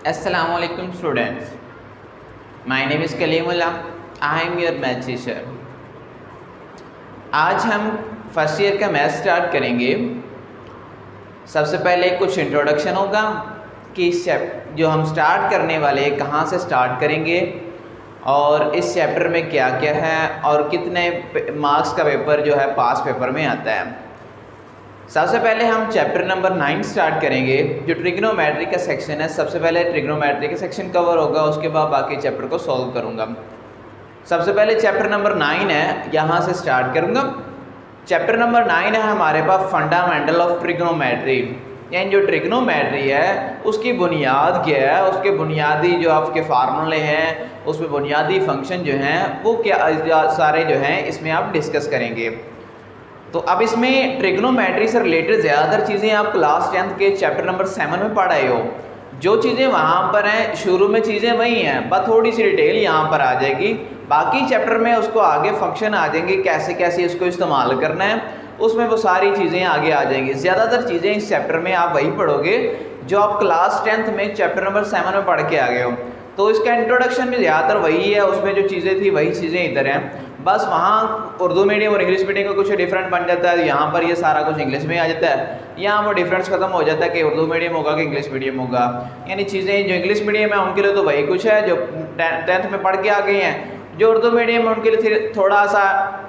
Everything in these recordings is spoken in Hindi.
Assalamu alaikum students. My name is Kalimullah. I am your math teacher. आज हम फर्स्ट ईयर का मैथ स्टार्ट करेंगे। सबसे पहले कुछ इंट्रोडक्शन होगा कि इस जो हम स्टार्ट करने वाले कहाँ से स्टार्ट करेंगे और इस चैप्टर में क्या क्या है और कितने मार्क्स का पेपर जो है पास पेपर में आता है। सबसे पहले हम चैप्टर नंबर 9 स्टार्ट करेंगे जो ट्रिग्नोमेट्री का सेक्शन है। सबसे पहले ट्रिग्नोमेट्री का सेक्शन कवर होगा, उसके बाद बाकी चैप्टर को सॉल्व करूंगा। सबसे पहले चैप्टर नंबर 9 है, यहाँ से स्टार्ट करूंगा। चैप्टर नंबर 9 है हमारे पास फंडामेंटल ऑफ ट्रिग्नोमेट्री, यानी जो ट्रिग्नोमेट्री है उसकी बुनियाद क्या है, उसके बुनियादी जो आपके फार्मूले हैं, उसमें बुनियादी फंक्शन जो हैं वो क्या सारे जो हैं इसमें आप डिस्कस करेंगे। तो अब इसमें ट्रिग्नोमेट्री से रिलेटेड ज़्यादातर चीज़ें आप क्लास 10 के चैप्टर नंबर 7 में पढ़ आए हो। जो चीज़ें वहाँ पर हैं शुरू में चीज़ें वही हैं, बस थोड़ी सी डिटेल यहाँ पर आ जाएगी। बाकी चैप्टर में उसको आगे फंक्शन आ जाएंगे, कैसे कैसे इसको इस्तेमाल करना है, उसमें वो सारी चीज़ें आगे आ जाएंगी। ज़्यादातर चीज़ें इस चैप्टर में आप वही पढ़ोगे जो आप क्लास 10 में चैप्टर नंबर 7 में पढ़ के आ गए हो। तो इसका इंट्रोडक्शन भी ज़्यादातर वही है, उसमें जो चीज़ें थी वही चीज़ें इधर हैं। बस वहाँ उर्दू मीडियम और इंग्लिश मीडियम का कुछ डिफरेंट बन जाता है, यहाँ पर ये सारा कुछ इंग्लिश में आ जाता है। यहाँ वो डिफरेंस खत्म हो जाता है कि उर्दू मीडियम होगा कि इंग्लिश मीडियम होगा। यानी चीज़ें जो इंग्लिश मीडियम है उनके लिए तो वही कुछ है जो 10th में पढ़ के आ गई हैं। जो उर्दू मीडियम है उनके लिए थोड़ा सा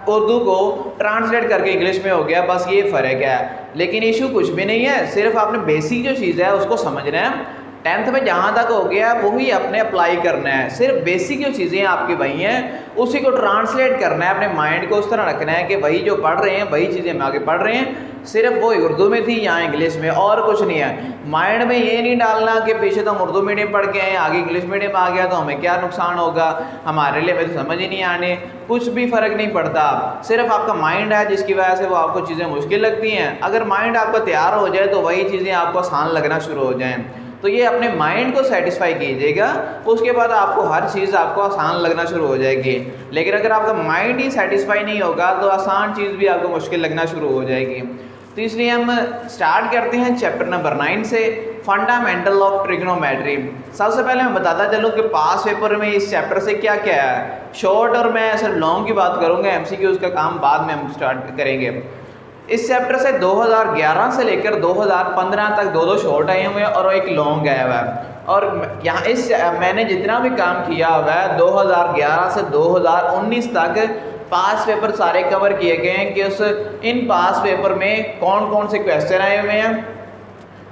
उर्दू को ट्रांसलेट करके इंग्लिश में हो गया, बस ये फ़र्क है। लेकिन इशू कुछ भी नहीं है, सिर्फ आपने बेसिक जो चीज़ है उसको समझना है। 10th में जहाँ तक हो गया वही अपने अप्लाई करना है। सिर्फ बेसिक जो चीज़ें आपकी वही हैं उसी को ट्रांसलेट करना है, अपने माइंड को उस तरह रखना है कि वही जो पढ़ रहे हैं वही चीज़ें हम आगे पढ़ रहे हैं, सिर्फ वो उर्दू में थी यहाँ इंग्लिश में, और कुछ नहीं है। माइंड में ये नहीं डालना कि पीछे तो हम उर्दू मीडियम पढ़ के आए आगे इंग्लिश मीडियम आ गया तो हमें क्या नुकसान होगा, हमारे लिए तो समझ ही नहीं आने, कुछ भी फ़र्क नहीं पड़ता। सिर्फ आपका माइंड है जिसकी वजह से वो आपको चीज़ें मुश्किल लगती हैं। अगर माइंड आपका तैयार हो जाए तो वही चीज़ें आपको आसान लगना शुरू हो जाएँ। तो ये अपने माइंड को सेटिस्फाई कीजिएगा, उसके बाद आपको हर चीज़ आपको आसान लगना शुरू हो जाएगी। लेकिन अगर आपका माइंड ही सेटिस्फाई नहीं होगा तो आसान चीज़ भी आपको मुश्किल लगना शुरू हो जाएगी। तो इसलिए हम स्टार्ट करते हैं चैप्टर नंबर 9 से, फंडामेंटल ऑफ ट्रिग्नोमेट्री। सबसे पहले मैं बताता चलूँ कि पास पेपर में इस चैप्टर से क्या क्या है। शॉर्ट और मैं सिर्फ लॉन्ग की बात करूँगा, MCQs का काम बाद में हम स्टार्ट करेंगे। इस चैप्टर से 2011 से लेकर 2015 तक दो शॉर्ट आए हुए हैं और एक लॉन्ग आया हुआ है। और यहाँ मैंने जितना भी काम किया हुआ है 2011 से 2019 तक पास पेपर सारे कवर किए गए हैं कि इन पास पेपर में कौन कौन से क्वेश्चन आए हुए हैं।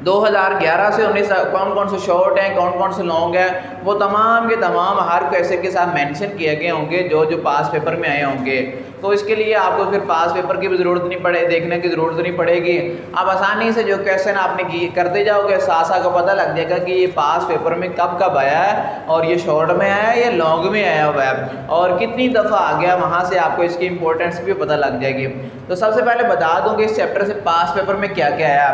2011 से 19 कौन कौन से शॉर्ट हैं, कौन कौन से लॉन्ग हैं, वो तमाम के तमाम हर क्वेश्चन के साथ मेंशन किए गए होंगे जो जो पास पेपर में आए होंगे। तो इसके लिए आपको फिर पास पेपर की भी ज़रूरत नहीं पड़े, देखने की ज़रूरत नहीं पड़ेगी। आप आसानी से जो क्वेश्चन आपने करते जाओगे साथ साथ को पता लग जाएगा कि ये पास पेपर में कब कब आया है और ये शॉर्ट में आया है या लॉन्ग में आया हुआ है और कितनी दफ़ा आ गया, वहाँ से आपको इसकी इंपॉर्टेंस भी पता लग जाएगी। तो सबसे पहले बता दूँ कि इस चैप्टर से पास पेपर में क्या क्या आया।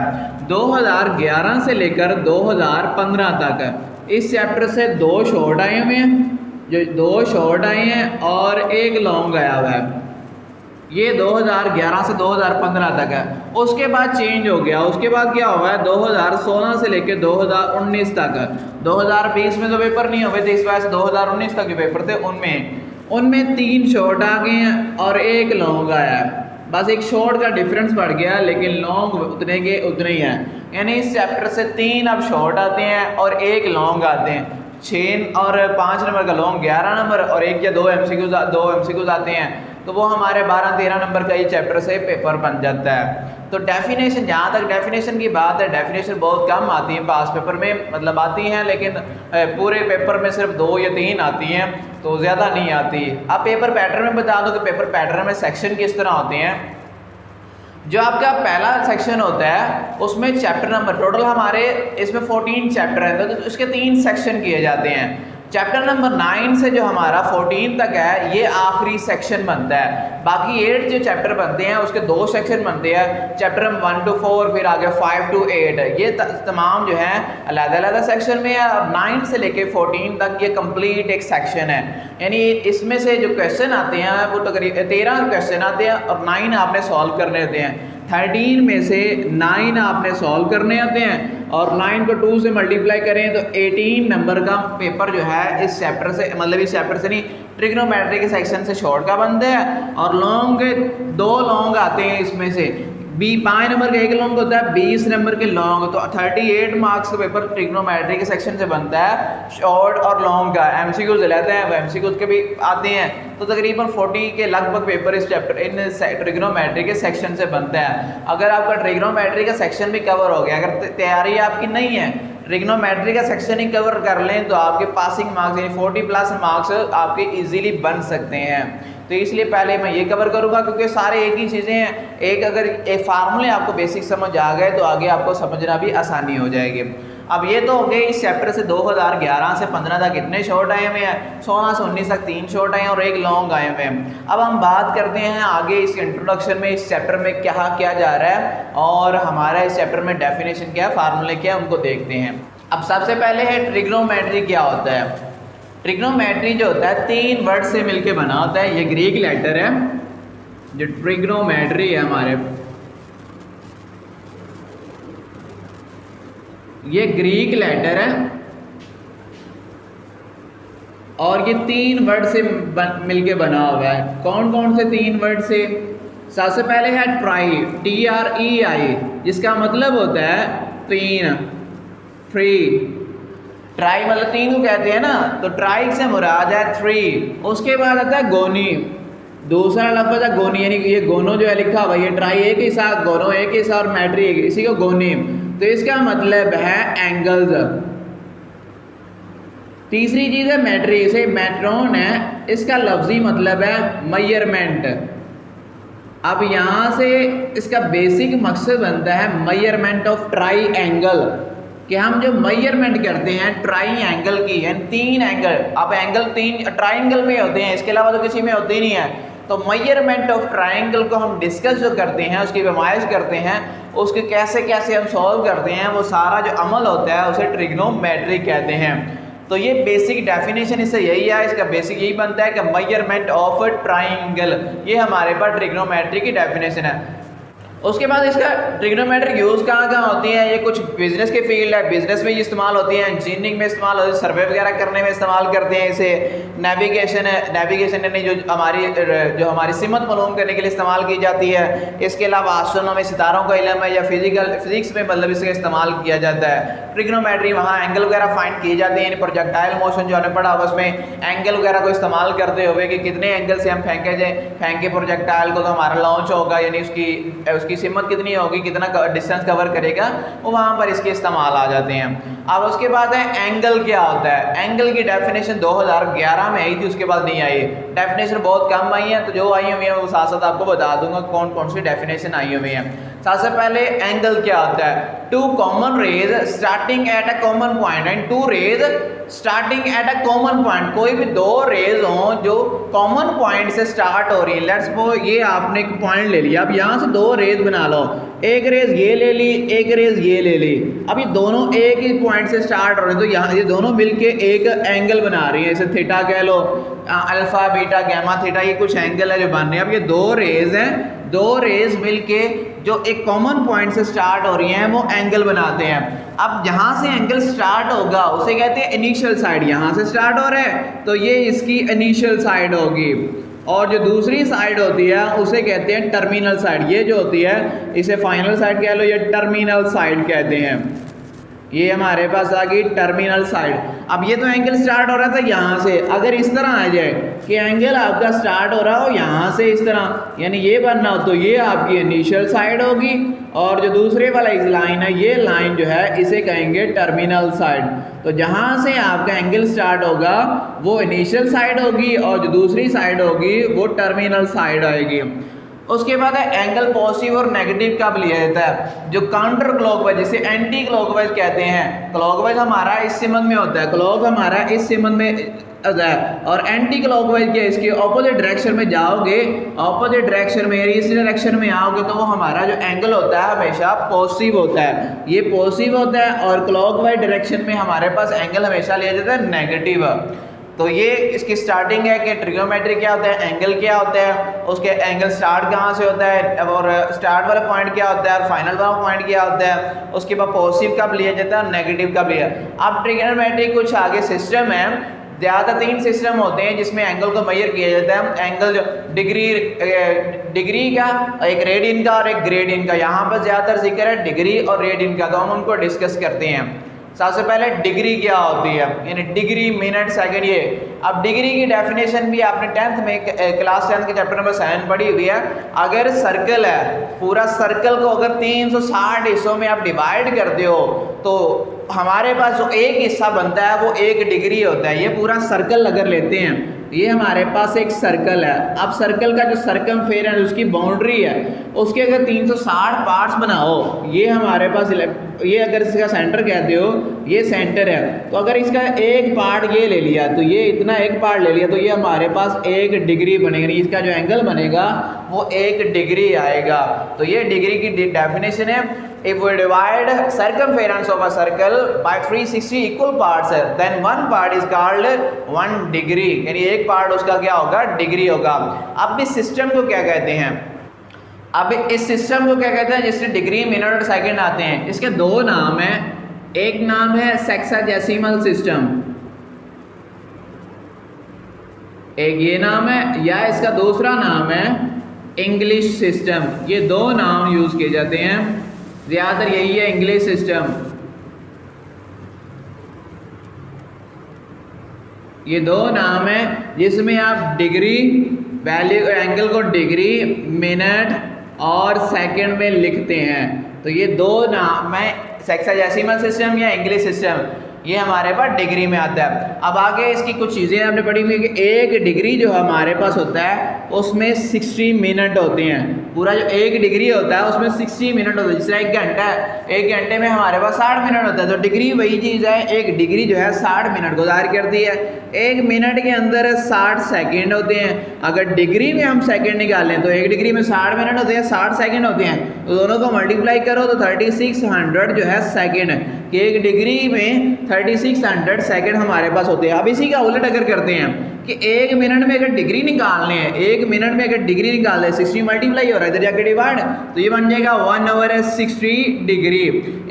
2011 से लेकर 2015 तक इस चैप्टर से 2 शॉर्ट आए हुए हैं, जो 2 शॉर्ट आए हैं और एक लॉन्ग आया हुआ है। ये 2011 से 2015 तक है। उसके बाद चेंज हो गया, उसके बाद क्या हुआ है 2016 से लेकर 2019 तक। 2020 में तो पेपर नहीं हुए थे, इस वजह से 2019 तक के पेपर थे, उनमें 3 शॉर्ट आ गए हैं और एक लॉन्ग आया है। बस एक शॉर्ट का डिफरेंस बढ़ गया लेकिन लॉन्ग उतने के उतने ही हैं। यानी इस चैप्टर से 3 अब शॉर्ट आते हैं और एक लॉन्ग आते हैं। 6 और 5 नंबर का लॉन्ग 11 नंबर और 1 या 2 MCQs आते हैं। तो वो हमारे 12-13 नंबर का ये चैप्टर से पेपर बन जाता है। तो डेफिनेशन, जहाँ तक डेफिनेशन की बात है, डेफिनेशन बहुत कम आती है पास पेपर में, मतलब आती हैं लेकिन पूरे पेपर में सिर्फ 2 या 3 आती हैं, तो ज़्यादा नहीं आती। अब पेपर पैटर्न में बता दो कि पेपर पैटर्न में सेक्शन किस तरह होते हैं। जो आपका पहला सेक्शन होता है उसमें चैप्टर नंबर टोटल हमारे इसमें 14 चैप्टर हैं, तो उसके 3 सेक्शन किए जाते हैं। चैप्टर नंबर 9 से जो हमारा 14 तक है ये आखिरी सेक्शन बनता है। बाकी 8 जो चैप्टर बनते हैं उसके 2 सेक्शन बनते हैं, चैप्टर नंबर 1 to 4 फिर आगे 5 to 8, ये तमाम जो है अलग-अलग सेक्शन में है। और 9 से लेके 14 तक ये कंप्लीट एक सेक्शन है। यानी इसमें से जो क्वेश्चन आते हैं वो तकरीबन 13 क्वेश्चन आते हैं और 9 आपने सॉल्व करने होते हैं। 13 में से 9 आपने सॉल्व करने होते हैं और 9 को 2 से मल्टीप्लाई करें तो 18 नंबर का पेपर जो है इस चैप्टर से, मतलब इस चैप्टर से नहीं, ट्रिग्नोमेट्री के सेक्शन से शॉर्ट का बनता है। और लॉन्ग के 2 लॉन्ग आते हैं इसमें से, 5 नंबर का एक लॉन्ग होता है, 20 नंबर के लॉन्ग, तो 38 मार्क्स का पेपर ट्रिग्नोमेट्री के सेक्शन से बनता है शॉर्ट और लॉन्ग का। एमसीक्यूज लेते हैं, वो एमसीक्यूज के भी आते हैं, तो तकरीबन 40 के लगभग पेपर इस चैप्टर इन ट्रिग्नोमेट्री के सेक्शन से बनता है। अगर आपका ट्रिग्नोमेट्री का सेक्शन भी कवर हो गया, अगर तैयारी आपकी नहीं है, ट्रिग्नोमेट्री का सेक्शन ही कवर कर लें तो आपके पासिंग मार्क्स यानी 40+ मार्क्स आपके इजीली बन सकते हैं। तो इसलिए पहले मैं ये कवर करूँगा, क्योंकि सारे एक ही चीज़ें हैं। एक अगर एक फार्मूले आपको बेसिक समझ आ गए तो आगे आपको समझना भी आसानी हो जाएगी। अब ये तो हो गए इस चैप्टर से 2011 से 15 तक कितने शॉर्ट आए हुए हैं, 16 से 19 तक 3 शॉर्ट आए हैं और एक लॉन्ग आए हुए हैं। अब हम बात करते हैं आगे इस इंट्रोडक्शन में, इस चैप्टर में क्या किया जा रहा है और हमारा इस चैप्टर में डेफिनेशन क्या है, फार्मूले क्या है, उनको देखते हैं। अब सबसे पहले है ट्रिग्नोमेट्री क्या होता है। ट्रिग्नोमेट्री जो होता है 3 वर्ड से मिलके बना होता है। ये ग्रीक लेटर है, जो ट्रिग्नोमेट्री है हमारे, ये ग्रीक लेटर है और ये 3 वर्ड से मिलके बना हुआ है। कौन कौन से 3 वर्ड से? सबसे पहले है ट्राई, TREI, जिसका मतलब होता है 3, फ्री। ट्राई मतलब 3 को कहते हैं ना, तो ट्राई से मुराद है 3। उसके बाद आता है गोनी, दूसरा लफ्ज़ है गोनी, यानी ये गोनो जो है लिखा हुआ, ये ट्राई एक ही साथ, गोनो एक ही साथ और मैट्री एक, इसी को गोनी, तो इसका मतलब है एंगल्स। तीसरी चीज़ है मैट्री, इसे मैट्रोन है, इसका लफ्जी मतलब है मेजरमेंट। अब यहाँ से इसका बेसिक मकसद बनता है मेजरमेंट ऑफ ट्राई एंगल, कि हम जो मेजरमेंट करते हैं ट्राई एंगल की, यानी 3 एंगल। अब एंगल 3 ट्राइंगल में होते हैं, इसके अलावा तो किसी में होते ही नहीं है। तो मेजरमेंट ऑफ ट्राइंगल को हम डिस्कस जो करते हैं, उसकी नुमाइश करते हैं, उसके कैसे कैसे हम सॉल्व करते हैं, वो सारा जो अमल होता है उसे ट्रिग्नोमेट्री कहते हैं। तो ये बेसिक डेफिनेशन इससे यही है, इसका बेसिक यही बनता है कि मेजरमेंट ऑफ ट्राइंगल, ये हमारे पास ट्रिग्नोमेट्री की डेफिनेशन है। उसके बाद इसका ट्रिग्नोमेट्रिक यूज़ कहाँ कहाँ होती है? ये कुछ बिजनेस के फील्ड है, बिजनेस में ये इस्तेमाल होती है, इंजीनियरिंग में इस्तेमाल होती है, सर्वे वगैरह करने में इस्तेमाल करते हैं इसे। नेविगेशन है, नेविगेशन यानी जो हमारी सिमत मालूम करने के लिए इस्तेमाल की जाती है। इसके अलावा एस्ट्रोनॉमी, सितारों का इल्म है, या फिजिक्स में मतलब इसका इस्तेमाल किया जाता है। ट्रिग्नोमेट्री वहाँ एंगल वगैरह फाइंड किए जाते हैं, प्रोजेक्टाइल मोशन जो हमने पढ़ा उसमें एंगल वगैरह को इस्तेमाल करते हुए कि कितने एंगल से हम फेंके प्रोजेक्टाइल को तो हमारा लॉन्च होगा, यानी उसकी सिमत कितनी होगी, कितना डिस्टेंस कवर करेगा, वो वहाँ पर इसके इस्तेमाल आ जाते हैं। अब उसके बाद है एंगल क्या होता है। एंगल की डेफिनेशन 2011 में आई थी, उसके बाद नहीं आई। डेफिनेशन बहुत कम आई है, तो जो आई हुई है वो साथ साथ आपको बता दूंगा कौन कौन सी डेफिनेशन आई हुई है। सबसे पहले एंगल क्या होता है? 2 common rays starting at a common point and 2 rays starting at a common point. कोई भी 2 रेज हों जो कॉमन पॉइंट से स्टार्ट हो रही है। लेट्स सपोज ये आपने एक पॉइंट ले लिया, अब यहाँ से 2 रेज बना लो, एक रेज ये ले ली, एक रेज ये ले ली। अब ये दोनों एक ही पॉइंट से स्टार्ट हो रहे हैं, तो यहाँ ये दोनों मिलके एक एंगल बना रही है, इसे थीटा कह लो, अल्फा बीटा गैमा थीटा, ये कुछ एंगल है जो बन रहे हैं। अब ये 2 रेज हैं, 2 रेज मिलके जो एक कॉमन पॉइंट से स्टार्ट हो रही हैं वो एंगल बनाते हैं। अब जहाँ से एंगल स्टार्ट होगा उसे कहते हैं इनिशियल साइड। यहाँ से स्टार्ट हो रहा है तो ये इसकी इनिशियल साइड होगी, और जो दूसरी साइड होती है उसे कहते हैं टर्मिनल साइड। ये जो होती है इसे फाइनल साइड कह लो, ये टर्मिनल साइड कहते हैं। ये हमारे पास आ गई टर्मिनल साइड। अब ये तो एंगल स्टार्ट हो रहा था यहाँ से, अगर इस तरह आ जाए कि एंगल आपका स्टार्ट हो रहा हो यहाँ से इस तरह, यानी ये बनना हो, तो ये आपकी इनिशियल साइड होगी, और जो दूसरे वाला इस लाइन है, ये लाइन जो है इसे कहेंगे टर्मिनल साइड। तो जहाँ से आपका एंगल स्टार्ट होगा वो इनिशियल साइड होगी, और जो दूसरी साइड होगी वो टर्मिनल साइड आएगी। उसके बाद है एंगल पॉजिटिव और नेगेटिव कब लिया जाता है? जो काउंटर क्लॉकवाइज, जिसे एंटी क्लॉकवाइज कहते हैं। क्लॉकवाइज हमारा इस सिमत में होता है, क्लॉक हमारा इस सिमत में होता है, और एंटी क्लॉकवाइज क्या, इसके ऑपोजिट डायरेक्शन में जाओगे, ऑपोजिट डायरेक्शन में इस डायरेक्शन में आओगे तो वो हमारा जो एंगल होता है हमेशा पॉजिटिव होता है, ये पॉजिटिव होता है। और क्लॉकवाइज डायरेक्शन में हमारे पास एंगल हमेशा लिया जाता है नेगेटिव। तो ये इसकी स्टार्टिंग है कि ट्रिग्नोमेट्री क्या होता है, एंगल क्या होता है, उसके एंगल स्टार्ट कहाँ से होता है और स्टार्ट वाला पॉइंट क्या होता है और फाइनल वाला पॉइंट क्या होता है, उसके बाद पॉजिटिव कब लिया जाता है और नेगेटिव कब लिया। अब ट्रिग्नोमेट्री कुछ आगे सिस्टम है, ज़्यादा 3 सिस्टम होते हैं जिसमें एंगल को मेजर किया जाता है। एंगल जो डिग्री का, एक रेडियन का और एक ग्रेडियन का। यहाँ पर ज़्यादातर जिक्र है डिग्री और रेडियन का, तो हम उनको डिस्कस करते हैं। सबसे पहले डिग्री क्या होती है, यानी डिग्री, मिनट, सेकंड। ये अब डिग्री की डेफिनेशन भी आपने 10th में क्लास 10 के चैप्टर नंबर 7 पढ़ी हुई है। अगर सर्कल है, पूरा सर्कल को अगर 360 हिस्सों में आप डिवाइड करते हो तो हमारे पास जो एक हिस्सा बनता है वो 1 डिग्री होता है। ये पूरा सर्कल अगर लेते हैं, ये हमारे पास एक सर्कल है। अब सर्कल का जो सरकमफेरेंस उसकी बाउंड्री है, उसके अगर 360 पार्ट्स बनाओ, ये हमारे पास ये अगर इसका सेंटर कहते हो, ये सेंटर है, तो अगर इसका एक पार्ट ये ले लिया तो ये इतना एक पार्ट ले लिया तो ये हमारे पास 1 डिग्री बनेगा। इसका जो एंगल बनेगा वो 1 डिग्री आएगा। तो ये डिग्री की डेफिनेशन है। If we divide circumference of a circle by 360 equal parts, then one part is called 1 degree, यानी एक पार्ट उसका क्या होगा, डिग्री होगा। अब इस सिस्टम को क्या कहते हैं, अब इस सिस्टम को क्या कहते हैं जिससे डिग्री, मिनट और सेकंड आते हैं। इसके 2 नाम हैं, एक नाम है सेक्साडेसिमल सिस्टम, एक ये नाम है, या इसका दूसरा नाम है इंग्लिश सिस्टम। ये 2 नाम यूज किए जाते हैं, ज़्यादातर यही है, इंग्लिश सिस्टम। ये 2 नाम है जिसमें आप डिग्री वैल्यू, एंगल को डिग्री, मिनट और सेकंड में लिखते हैं। तो ये 2 नाम है, सेक्साडेसिमल सिस्टम या इंग्लिश सिस्टम, ये हमारे पास डिग्री में आता है। अब आगे इसकी कुछ चीज़ें हमने पढ़ी हुई कि 1 डिग्री जो हमारे पास होता है उसमें 60 मिनट होते हैं। पूरा जो 1 डिग्री होता है उसमें 60 मिनट होता है। जिस तरह 1 घंटा है, 1 घंटे में हमारे पास 60 मिनट होता है, तो डिग्री वही चीज़ है। 1 डिग्री जो है 60 मिनट को ज़ाहिर करती है। 1 मिनट के अंदर 60 सेकेंड होते हैं। अगर डिग्री में हम सेकेंड निकालें तो 1 डिग्री में 60 मिनट होते हैं, 60 सेकेंड होते हैं, तो दोनों को मल्टीप्लाई करो तो 3600 जो है सेकेंड, कि 1 डिग्री में 3600 सेकेंड हमारे पास होते हैं। अब इसी का उलट अगर करते हैं कि 1 मिनट में अगर डिग्री निकालने हैं, 1 मिनट में अगर डिग्री निकालने, 60 मल्टीप्लाई हो रहा है, इधर जाकर डिवाइड, तो ये बन जाएगा 1/60 डिग्री।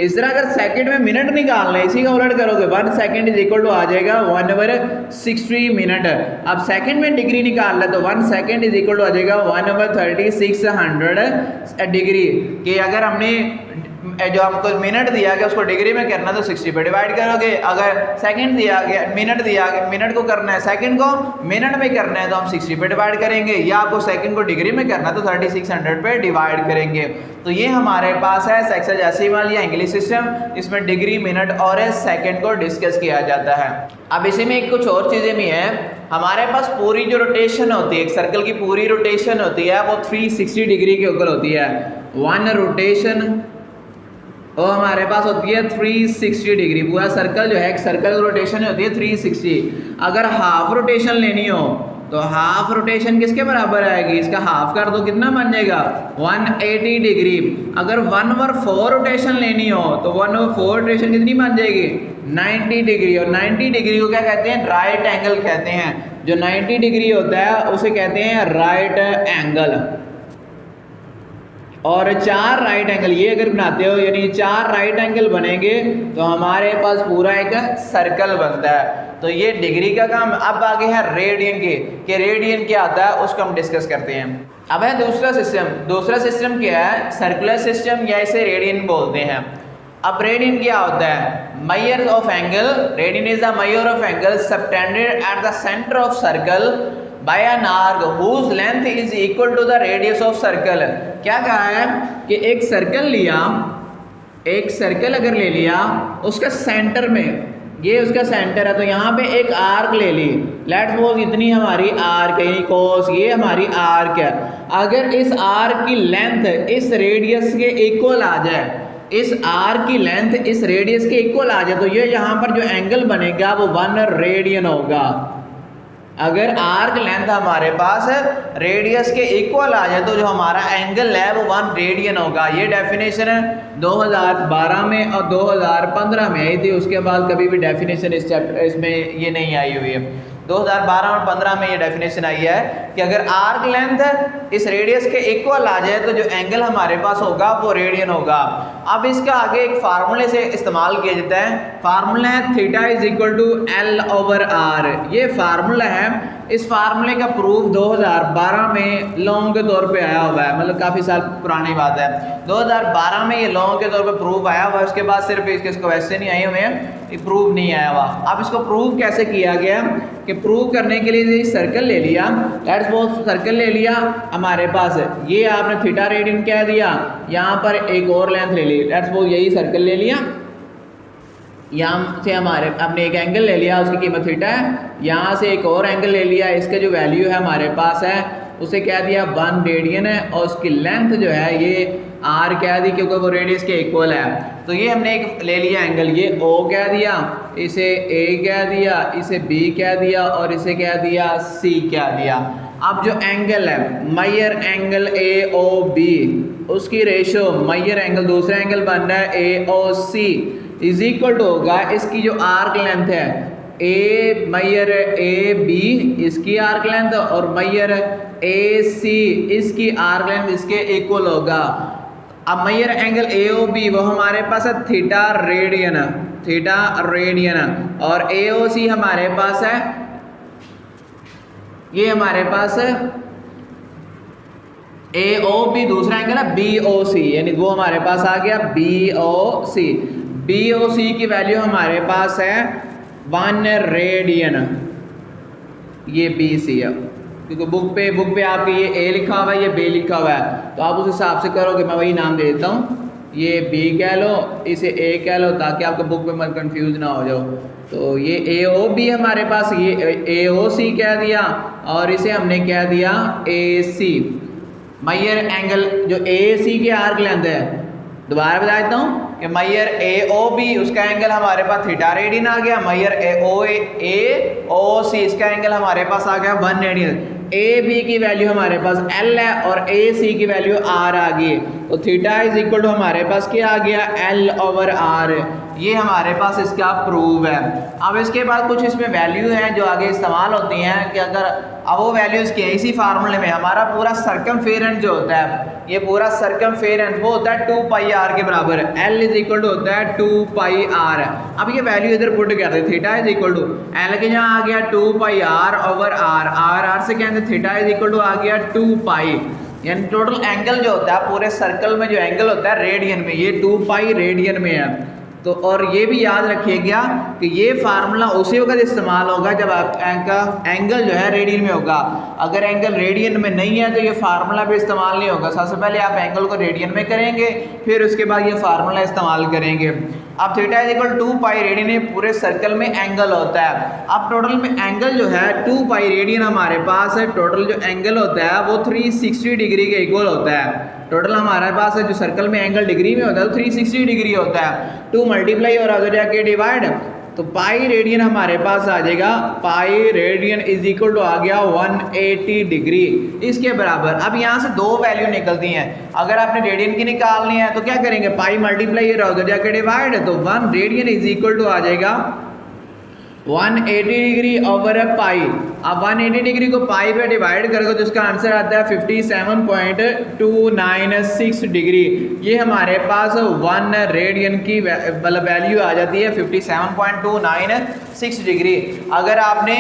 इस तरह अगर सेकंड में मिनट निकालना है, इसी का उलट करोगे 1 सेकंड इज इक्वल टू आ जाएगा 1/60 मिनट। अब सेकंड में डिग्री निकालना है तो 1 सेकंड इज इक्वल टू आ जाएगा 1/3600 डिग्री। कि अगर हमने जो हमको मिनट दिया गया उसको डिग्री में करना तो 60 पे डिवाइड करोगे। अगर सेकंड दिया गया, मिनट दिया गया, मिनट को करना है, सेकंड को मिनट में करना है तो हम 60 पे डिवाइड करेंगे, या आपको सेकंड को डिग्री में करना तो 3600 पे डिवाइड करेंगे। तो ये हमारे पास है सेक्साडेसिमल या इंग्लिश सिस्टम, इसमें डिग्री, मिनट और सेकंड को डिस्कस किया जाता है। अब इसी में कुछ और चीज़ें भी हैं। हमारे पास पूरी जो रोटेशन होती है, एक सर्कल की पूरी रोटेशन होती है वो 360 डिग्री के ऊपर होती है। 1 रोटेशन वो हमारे पास होती है 360 डिग्री। पूरा सर्कल जो है, एक सर्कल रोटेशन होती है 360। अगर हाफ रोटेशन लेनी हो तो हाफ रोटेशन किसके बराबर आएगी, इसका हाफ कर दो, कितना बन जाएगा 180 डिग्री। अगर 1/4 रोटेशन लेनी हो तो 1/4 रोटेशन कितनी बन जाएगी 90 डिग्री। और 90 डिग्री को क्या कहते हैं, राइट एंगल कहते हैं। जो 90 डिग्री होता है उसे कहते हैं राइट एंगल। और 4 राइट एंगल ये अगर बनाते हो, यानी 4 राइट एंगल बनेंगे तो हमारे पास पूरा एक सर्कल बनता है। तो ये डिग्री का काम। अब आगे है रेडियन के, कि रेडियन क्या आता है उसको हम डिस्कस करते हैं। अब है दूसरा सिस्टम। दूसरा सिस्टम क्या है, सर्कुलर सिस्टम, या इसे रेडियन बोलते हैं। अब रेडियन क्या होता है, measure of angle. Radian is the measure of angle subtended at the centre of circle by an arc whose length is equal to the radius of circle। क्या कहा है कि एक सर्कल लिया, एक सर्कल अगर ले लिया, उसका सेंटर में, ये उसका सेंटर है, तो यहाँ पे एक आर्क ले ली। लेट्स सपोज इतनी हमारी आर्क है, कोस, ये हमारी आर्क है। अगर इस आर्क की लेंथ इस रेडियस के इक्वल आ जाए, इस आर्क की लेंथ इस रेडियस के इक्वल आ जाए, तो ये यहाँ पर जो एंगल बनेगा वो 1 रेडियन होगा। अगर आर्क लेंथ हमारे पास रेडियस के इक्वल आ जाए तो जो हमारा एंगल है वो 1 रेडियन होगा। ये डेफिनेशन 2012 में और 2015 में आई थी, उसके बाद कभी भी डेफिनेशन इस चैप्टर इसमें ये नहीं आई हुई है। 2012 और 15 में ये डेफिनेशन आई है कि अगर आर्क लेंथ इस रेडियस के इक्वल आ जाए तो जो एंगल हमारे पास होगा वो रेडियन होगा। अब इसका आगे एक फार्मूले से इस्तेमाल किया जाता है, फार्मूला है theta is equal to L over R. ये फार्मूला है, इस फार्मूले का प्रूफ 2012 में लॉन्ग के तौर पे आया हुआ है, मतलब काफ़ी साल पुरानी बात है। 2012 में ये लॉन्ग के तौर पे प्रूफ आया हुआ है, उसके बाद सिर्फ इसके क्वेश्चन नहीं आए हुए हैं, ये प्रूफ नहीं आया हुआ। अब इसको प्रूफ कैसे किया गया कि प्रूव करने के लिए सर्कल ले लिया, लेट्स सपोज सर्कल ले लिया हमारे पास, ये आपने थीटा रेडियन कह दिया, यहाँ पर एक और लेंथ ले ली, लेट्स सपोज यही सर्कल ले लिया, यहाँ से हमारे हमने एक एंगल ले लिया, उसकी कीमत थीटा है, यहाँ से एक और एंगल ले लिया, इसका जो वैल्यू है हमारे पास है उसे कह दिया 1 रेडियन है, और उसकी लेंथ जो है ये r कह दी क्योंकि वो रेडियस के इक्वल है। तो ये हमने एक ले लिया एंगल, ये O कह दिया, इसे A कह दिया, इसे B कह दिया और इसे कह दिया C कह दिया। अब जो एंगल है मायर एंगल AOB, उसकी रेशो मायर एंगल दूसरा एंगल बन रहा है AOC इज इक्वल टू होगा इसकी जो आर्क लेंथ है A मायर AB इसकी आर्क लेंथ और मायर AC इसकी आर्क लेंथ इसके इक्वल होगा। अब मायर एंगल AOB वो हमारे पास है थीटा रेडियन, थीटा रेडियन, और AOC हमारे पास है, ये हमारे पास है AOB दूसरा एंगल है BOC, यानी वो हमारे पास आ गया BOC। BOC की वैल्यू हमारे पास है 1 रेडियन, ये BC है क्योंकि बुक पे आपके ये A लिखा हुआ है, ये B लिखा हुआ है, तो आप उस हिसाब से करोगे, मैं वही नाम दे देता हूँ, ये B कह लो, इसे A कह लो, ताकि आपके बुक पे मत कंफ्यूज ना हो जाओ। तो ये AOB हमारे पास, ये AOC कह दिया और इसे हमने कह दिया AC। मायर एंगल जो AC की आर्क लेंथ है, दोबारा बता देता हूँ कि मायर AOB उसका एंगल हमारे पास थीटा रेडियन आ गया, मायर AOC इसका एंगल हमारे पास आ गया 1 रेडियन। AB की वैल्यू हमारे पास L है और AC की वैल्यू R आ गई, तो थीटा इज इक्वल टू हमारे पास क्या आ गया L ओवर R। ये हमारे पास इसका प्रूव है। अब इसके बाद कुछ इसमें वैल्यू हैं जो आगे इस्तेमाल होती हैं कि अगर अब वो वैल्यूज़ के इसी फार्मूले में हमारा पूरा सर्कमफेरेंस जो होता है, ये पूरा सर्कमफेरेंस वो होता है 2 पाई r के बराबर, L इज इक्वल टू होता है 2 पाई r। अब ये वैल्यू इधर पुट करते हैं, theta is equal to L के यहाँ आ गया 2 पाई r ओवर r से कहते हैं थीटा इज इक्वल टू आ गया 2 पाई, यानी टोटल एंगल जो होता है पूरे सर्कल में जो एंगल होता है रेडियन में, ये 2 पाई रेडियन में है। तो और ये भी याद रखिएगा कि ये फार्मूला उसी वक्त इस्तेमाल होगा जब आपका एंगल जो है रेडियन में होगा। अगर एंगल रेडियन में नहीं है तो ये फार्मूला भी इस्तेमाल नहीं होगा। सबसे पहले आप एंगल को रेडियन में करेंगे, फिर उसके बाद ये फार्मूला इस्तेमाल करेंगे। अब theta is equal 2 pi radian है, पूरे सर्कल में एंगल होता है। अब टोटल में एंगल जो है 2 पाई रेडियन हमारे पास है, टोटल जो एंगल होता है वो 360 डिग्री के इक्वल होता है। टोटल हमारे पास है जो सर्कल में एंगल डिग्री में होता है तो 360 डिग्री होता है। 2 मल्टीप्लाई और आगे जाके डिवाइड, तो पाई रेडियन हमारे पास आ जाएगा, pi radian is equal to आ गया 180 डिग्री इसके बराबर। अब यहाँ से दो वैल्यू निकलती हैं, अगर आपने रेडियन की निकालनी है तो क्या करेंगे, पाई मल्टीप्लाई और आगे जाके डिवाइड, तो 1 रेडियन इज इक्वल टू आ जाएगा 180 डिग्री ओवर पाई। अब 180 डिग्री को पाई पे डिवाइड करोगे तो उसका आंसर आता है 57.296 डिग्री। ये हमारे पास 1 रेडियन की मतलब वैल्यू आ जाती है 57.296 डिग्री। अगर आपने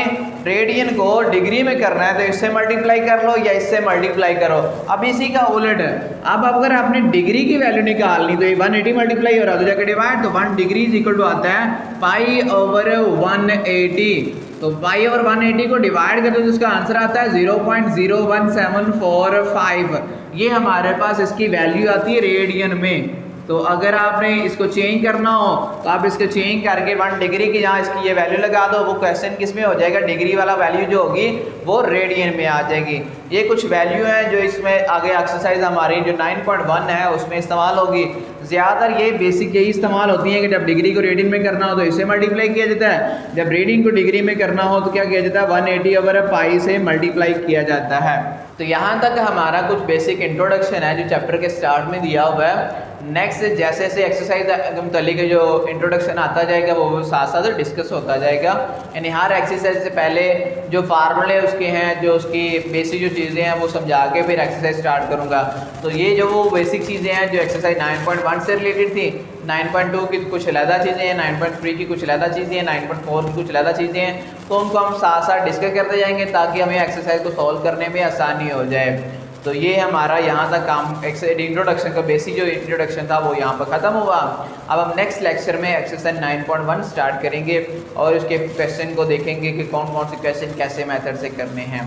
रेडियन को डिग्री में करना है तो इससे मल्टीप्लाई कर लो या इससे मल्टीप्लाई करो। अब इसी का उलट, अब अगर आपने डिग्री की वैल्यू निकालनी तो 180 मल्टीप्लाई और आगे जाकर डिवाइड, तो 1 डिग्री इज इक्वल टू आता है पाई ओवर 180। तो पाई ओवर 180 को डिवाइड करते तो उसका आंसर आता है 0.01745। ये हमारे पास इसकी वैल्यू आती है रेडियन में। तो अगर आपने इसको चेंज करना हो तो आप इसको चेंज करके 1 डिग्री की जहाँ इसकी ये वैल्यू लगा दो, वो क्वेश्चन किस में हो जाएगा, डिग्री वाला वैल्यू जो होगी वो रेडियन में आ जाएगी। ये कुछ वैल्यू है जो इसमें आगे एक्सरसाइज हमारी जो 9.1 है उसमें इस्तेमाल होगी। ज़्यादातर ये बेसिक यही इस्तेमाल होती है कि जब डिग्री को रेडियन में करना हो तो इससे मल्टीप्लाई किया जाता है, जब रेडियन को डिग्री में करना हो तो क्या किया जाता है 180 ओवर पाई से मल्टीप्लाई किया जाता है। तो यहाँ तक हमारा कुछ बेसिक इंट्रोडक्शन है जो चैप्टर के स्टार्ट में दिया हुआ है। नेक्स्ट जैसे जैसे एक्सरसाइज के मतलब जो इंट्रोडक्शन आता जाएगा वो साथ साथ डिस्कस होता जाएगा। यानी हर एक्सरसाइज से पहले जो फार्मूले उसके हैं, जो उसकी बेसिक जो चीज़ें हैं वो समझा के फिर एक्सरसाइज स्टार्ट करूँगा। तो ये जो वो बेसिक चीज़ें हैं जो एक्सरसाइज 9.1 से रिलेटेड थी, 9.2 की कुछ अलग चीज़ें हैं, 9.3 की कुछ अलग चीज़ें हैं, 9.4 की कुछ अलग चीज़ें हैं, तो उनको हम साथ साथ डिस्कस करते जाएंगे ताकि हमें एक्सरसाइज को सॉल्व करने में आसानी हो जाए। तो ये हमारा यहाँ तक काम इंट्रोडक्शन का बेसिक जो इंट्रोडक्शन था वो यहाँ पर ख़त्म हुआ। अब हम नेक्स्ट लेक्चर में एक्सरसाइज 9.1 स्टार्ट करेंगे और उसके क्वेश्चन को देखेंगे कि कौन कौन से क्वेश्चन कैसे मेथड से करने हैं।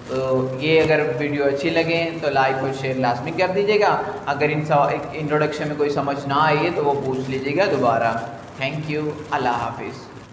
तो ये अगर वीडियो अच्छी लगे तो लाइक और शेयर लाजमी कर दीजिएगा। अगर इंट्रोडक्शन में कोई समझ ना आई है तो वो पूछ लीजिएगा दोबारा। थैंक यू, अल्लाह हाफिज़।